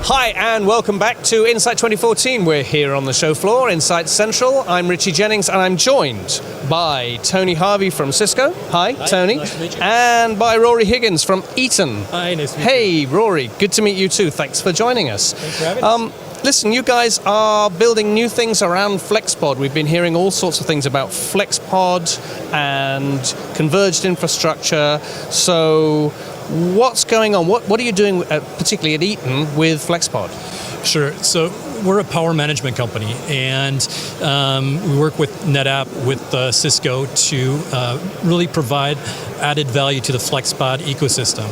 Hi and welcome back to Insight 2014. We're here on the show floor, Insight Central. I'm Richie Jennings and I'm joined by Tony Harvey from Cisco. Hi, Tony. Nice to meet you. And by Rory Higgins from Eaton. Hi, nice to meet you. Hey, Rory. Good to meet you too. Thanks for joining us. Thanks for having us. Listen, you guys are building new things around FlexPod. We've been hearing all sorts of things about FlexPod and converged infrastructure. So what's going on? What are you doing, particularly at Eaton, with FlexPod? Sure. So we're a power management company, and we work with NetApp, with Cisco, to really provide added value to the FlexPod ecosystem.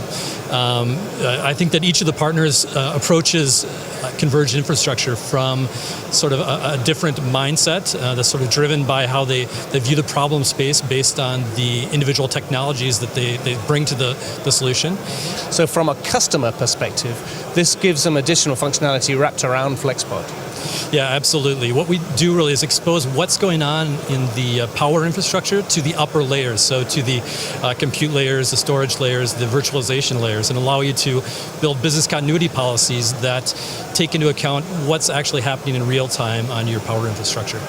I think that each of the partners approaches converged infrastructure from sort of a different mindset that's sort of driven by how they view the problem space based on the individual technologies that they bring to the solution. So from a customer perspective, this gives them additional functionality wrapped around FlexPod. Yeah, absolutely. What we do really is expose what's going on in the power infrastructure to the upper layers, so to the compute layers, the storage layers, the virtualization layers, and allow you to build business continuity policies that take into account what's actually happening in real time on your power infrastructure.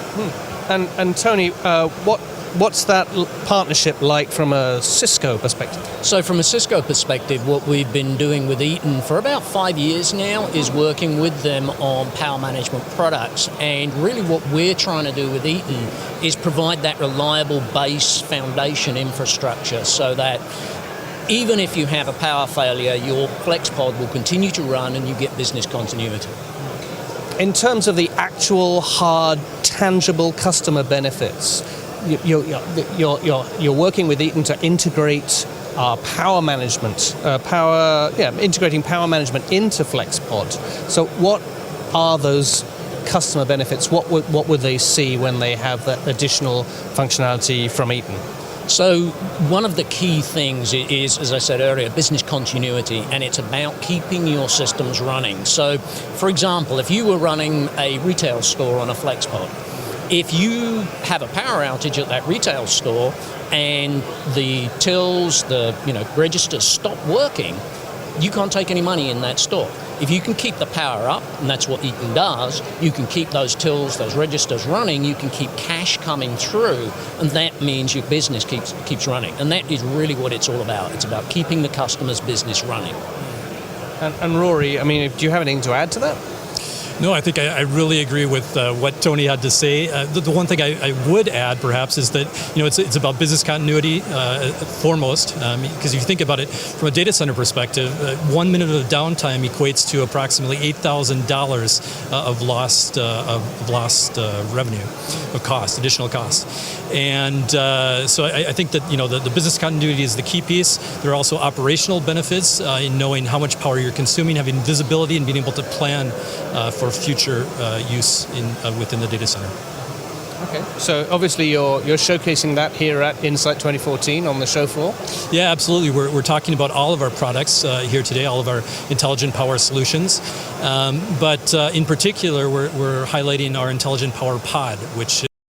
And Tony, what's that partnership like from a Cisco perspective? So from a Cisco perspective, what we've been doing with Eaton for about 5 years now is working with them on power management products. And really what we're trying to do with Eaton is provide that reliable base foundation infrastructure so that even if you have a power failure, your FlexPod will continue to run and you get business continuity. In terms of the actual hard, tangible customer benefits, you're working with Eaton to integrate power management, integrating power management into FlexPod. So what are those customer benefits? What would they see when they have that additional functionality from Eaton? So one of the key things is, as I said earlier, business continuity, and it's about keeping your systems running. So, for example, if you were running a retail store on a FlexPod, if you have a power outage at that retail store and the tills, the registers stop working, you can't take any money in that store. If you can keep the power up, and that's what Eaton does, you can keep those tills, those registers running, you can keep cash coming through, and that means your business keeps running. And that is really what it's all about. It's about keeping the customer's business running. And Rory, I mean, do you have anything to add to that? No, I think I really agree with what Tony had to say. The one thing I would add, perhaps, is that it's about business continuity foremost. Because if you think about it from a data center perspective, 1 minute of downtime equates to approximately $8,000 of lost revenue, of cost, additional cost. And so I think that the business continuity is the key piece. There are also operational benefits in knowing how much power you're consuming, having visibility, and being able to plan for future use within the data center. Okay, so obviously you're showcasing that here at Insight 2014 on the show floor. Yeah, absolutely. We're talking about all of our products here today, all of our intelligent power solutions. But in particular, we're highlighting our intelligent power pod, which